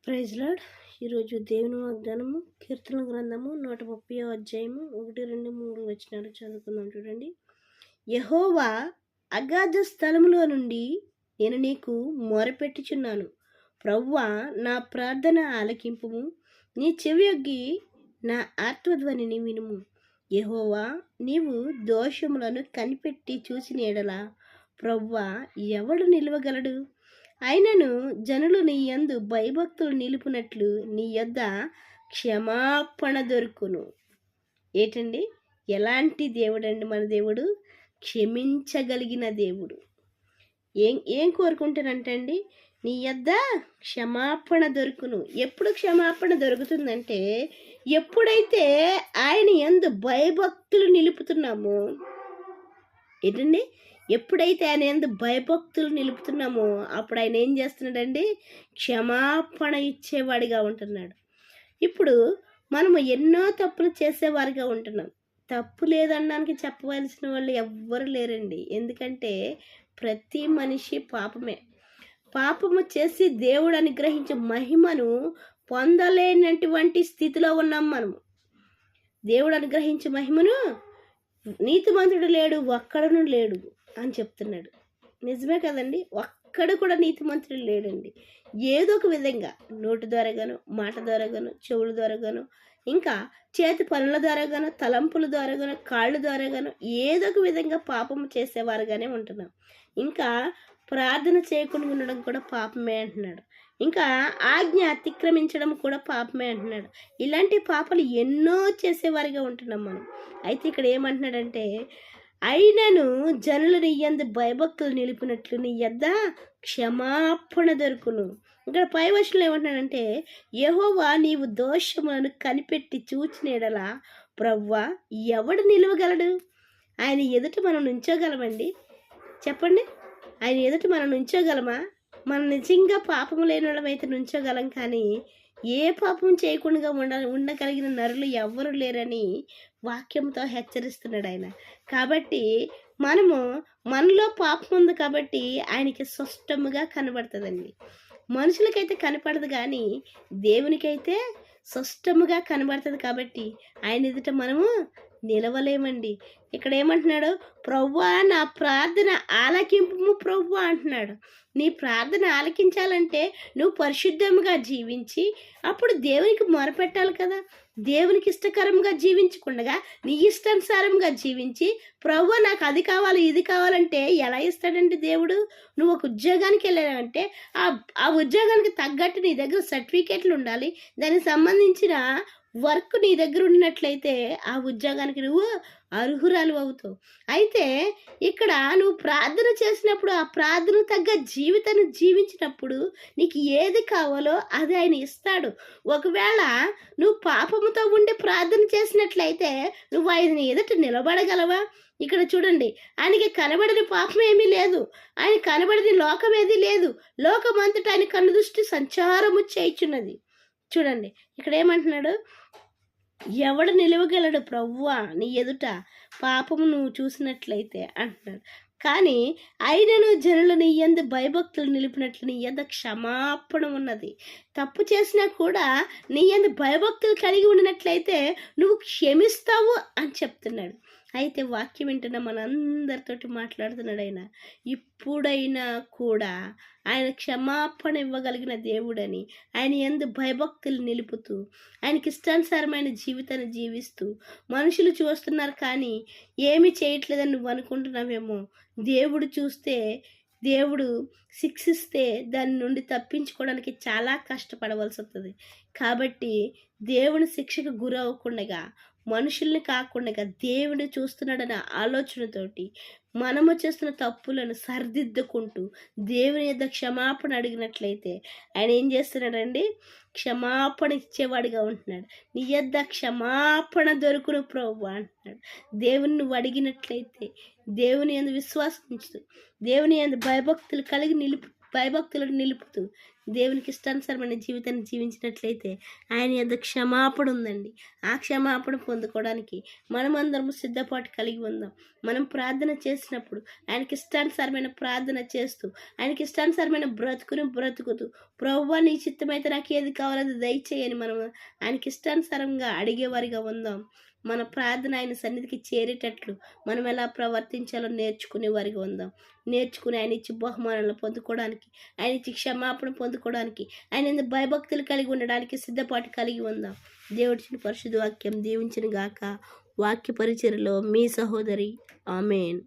Praise lord. ఈరోజు దేవుని వాగ్దానము కీర్తన గ్రంథము 130 అధ్యాయము 1, 2, 3 వచనాలు చదువుకుందాం. చూడండి. యెహోవా అగాధ స్థలములో నుండి నేను నీకు మొరపెట్టుచున్నాను. ప్రభువా, నా ప్రార్థన ఆలకింపుము, నీ చెవియొగ్గి నా ఆర్తధ్వనిని వినుము. యెహోవా, నీవు దోషములను కనిపెట్టి చూసిన ఎడల ప్రభువా, ఎవడు నిలవగలడు? అయినను జనులు నీ యందు భయభక్తులు నిలుపునట్లు నీ యొద్ద క్షమాపణ దొరుకును. ఏంటండి? ఎలాంటి దేవుడండి మన దేవుడు? క్షమించగలిగిన దేవుడు. ఏం కోరుకుంటానంటండి? నీ యొద్ద క్షమాపణ దొరుకును. ఎప్పుడు క్షమాపణ దొరుకుతుందంటే, ఎప్పుడైతే ఆయన యందు భయభక్తులు నిలుపుతున్నామో, ఏంటండి? ఎప్పుడైతే ఆయన యందు భయభక్తులు నిలుపుతున్నామో అప్పుడు ఆయన ఏం చేస్తున్నాడండి? క్షమాపణ ఇచ్చేవాడిగా ఉంటున్నాడు. ఇప్పుడు మనము ఎన్నో తప్పులు చేసేవారిగా ఉంటున్నాం. తప్పు లేదనడానికి చెప్పవలసిన వాళ్ళు ఎవ్వరు లేరండి. ఎందుకంటే ప్రతి మనిషి పాపమే. పాపము చేసి దేవుడు అనుగ్రహించే మహిమను పొందలేనటువంటి స్థితిలో ఉన్నాం మనము. దేవుడు అనుగ్రహించే మహిమను నీతిమంతుడు లేడు, ఒక్కడును లేడు అని చెప్తున్నాడు. నిజమే కదండి? ఒక్కడు కూడా నీతిమంతుడు లేడండి. ఏదో ఒక విధంగా నోటి ద్వారాగాను, మాట ద్వారాగాను, చెవుల ద్వారాగాను, ఇంకా చేతి పనుల ద్వారాగాను, తలంపుల ద్వారాగాను, కాళ్ళ ద్వారాగాను ఏదో ఒక విధంగా పాపము చేసేవారుగానే ఉంటున్నాం. ఇంకా ప్రార్థన చేయకుండా ఉండడం కూడా పాపమే అంటున్నాడు. ఇంకా ఆజ్ఞ అతిక్రమించడం కూడా పాపమే అంటున్నాడు. ఇలాంటి పాపాలు ఎన్నో చేసేవారిగా ఉంటున్నాం మనం. అయితే ఇక్కడ ఏమంటున్నాడంటే, అయినను జనులు నీ యందు భయభక్తులు నిలిపినట్లు నీ యొద్ద క్షమాపణ దొరుకును. ఇక్కడ పై వచనంలో ఏమంటున్నాడంటే, యెహోవా, నీవు దోషములను కనిపెట్టి చూచిన ఎడల ప్రభువా, ఎవడు నిలవగలడు? ఆయన ఎదుట మనం నుంచోగలమండి? చెప్పండి. ఆయన ఎదుట మనం నుంచోగలమా? మనం నిజంగా పాపము లేని వాళ్ళమైతే నుంచోగలం, కానీ ఏ పాపం చేయకుండా ఉండగలిగిన నరులు ఎవ్వరు లేరని వాక్యంతో హెచ్చరిస్తున్నాడు ఆయన. కాబట్టి మనలో పాపం ఉంది కాబట్టి ఆయనకి స్పష్టముగా కనబడుతుందండి. మనుషులకైతే కనపడదు, కానీ దేవునికైతే స్పష్టముగా కనబడుతుంది. కాబట్టి ఆయన ఎదుట మనము నిలవలేమండి. ఇక్కడ ఏమంటున్నాడు? ప్రభువా, నా ప్రార్థన ఆలకింపు ప్రభువా అంటున్నాడు. నీ ప్రార్థన ఆలకించాలంటే నువ్వు పరిశుద్ధముగా జీవించి అప్పుడు దేవునికి మొరపెట్టాలి కదా. దేవునికి ఇష్టకరంగా జీవించకుండా నీ ఇష్టానుసారంగా జీవించి ప్రభువా, నాకు అది కావాలి ఇది కావాలంటే ఎలా ఇస్తాడండి దేవుడు? నువ్వు ఒక ఉద్యోగానికి వెళ్ళావంటే ఆ ఉద్యోగానికి తగ్గట్టు నీ దగ్గర సర్టిఫికేట్లు ఉండాలి. దానికి సంబంధించిన వర్క్ నీ దగ్గర ఉన్నట్లయితే ఆ ఉద్యోగానికి నువ్వు అర్హురాలు అవుతావు. అయితే ఇక్కడ నువ్వు ప్రార్థన చేసినప్పుడు ఆ ప్రార్థన తగ్గ జీవితాన్ని జీవించినప్పుడు నీకు ఏది కావాలో అది ఆయన ఇస్తాడు. ఒకవేళ నువ్వు పాపముతో ఉండి ప్రార్థన చేసినట్లయితే నువ్వు ఆయన ఎదుట నిలబడగలవా? ఇక్కడ చూడండి, ఆయనకి కనబడని పాపం ఏమీ లేదు, ఆయన కనబడని లోకం ఏది లేదు. లోకమంతటా ఆయన కన్ను దృష్టి సంచారము చేయుచున్నది. చూడండి, ఇక్కడ ఏమంటున్నాడు? ఎవడు నిలవగలడు ప్రభువా నీ ఎదుట పాపము నువ్వు చూసినట్లయితే అంటున్నాడు. కానీ అయినను జనులు నీ యందు భయభక్తులు నిలిపినట్లు నీ యందు క్షమాపణ ఉన్నది. తప్పు చేసినా కూడా నీ యందు భయభక్తులు కలిగి ఉన్నట్లయితే నువ్వు క్షమిస్తావు అని చెప్తున్నాడు. అయితే వాక్యం వింటున్న మనందరితోటి మాట్లాడుతున్నాడు ఆయన. ఇప్పుడైనా కూడా ఆయన క్షమాపణ ఇవ్వగలిగిన దేవుడని, ఆయన యందు భయభక్తులు నిలుపుతూ ఆయనకి ఇష్టానుసారమైన జీవితాన్ని జీవిస్తూ మనుషులు చూస్తున్నారు కానీ ఏమీ చేయట్లేదని నువ్వు అనుకుంటున్నావేమో. దేవుడు చూస్తే, దేవుడు శిక్షిస్తే దాని నుండి తప్పించుకోవడానికి చాలా కష్టపడవలసి వస్తుంది. కాబట్టి దేవుని శిక్షకు గురవ్వకుండా, మనుషుల్ని కాకుండా దేవుడు చూస్తున్నాడన్న ఆలోచనతోటి మనము చేస్తున్న తప్పులను సరిదిద్దుకుంటూ దేవుని యొద్ద క్షమాపణ అడిగినట్లయితే ఆయన ఏం చేస్తున్నాడండి? క్షమాపణ ఇచ్చేవాడిగా ఉంటున్నాడు. నీ యొద్ద క్షమాపణ దొరుకును ప్రభువా అంటున్నాడు. దేవుని నువ్వు అడిగినట్లయితే, దేవుని యందు విశ్వాసం ఉంచుతూ దేవుని యందు భయభక్తులు కలిగి భయభక్తులను నిలుపుతూ దేవునికి ఇష్టానుసారమైన జీవితాన్ని జీవించినట్లయితే ఆయన యొద్ద క్షమాపణ ఉందండి. ఆ క్షమాపణ పొందుకోవడానికి మనమందరము సిద్ధపాటు కలిగి ఉందాం. మనం ప్రార్థన చేసినప్పుడు ఆయనకి ఇష్టానుసారమైన ప్రార్థన చేస్తూ ఆయనకి ఇష్టానుసారమైన బ్రతుకుతూ ప్రభువా నీ చిత్తమైతే నాకు ఏది కావాలో దయచేయని మనం ఆయనకి ఇష్టానుసారంగా అడిగేవారిగా ఉందాం. మన ప్రార్థన ఆయన సన్నిధికి చేరేటట్లు మనం ఎలా ప్రవర్తించాలో నేర్చుకునే వారిగా ఉందాం. నేర్చుకుని ఆయన ఇచ్చి బహుమానాలను పొందుకోవడానికి, ఆయన ఇచ్చి క్షమాపణ పొందుకోవడానికి, ఆయన భయభక్తులు కలిగి ఉండడానికి సిద్ధపాటు కలిగి ఉందాం. దేవుడిచిన పరిశుద్ధ వాక్యం దీవించిన గాక. వాక్య పరిచర్యలో మీ సహోదరి. ఆమేన్.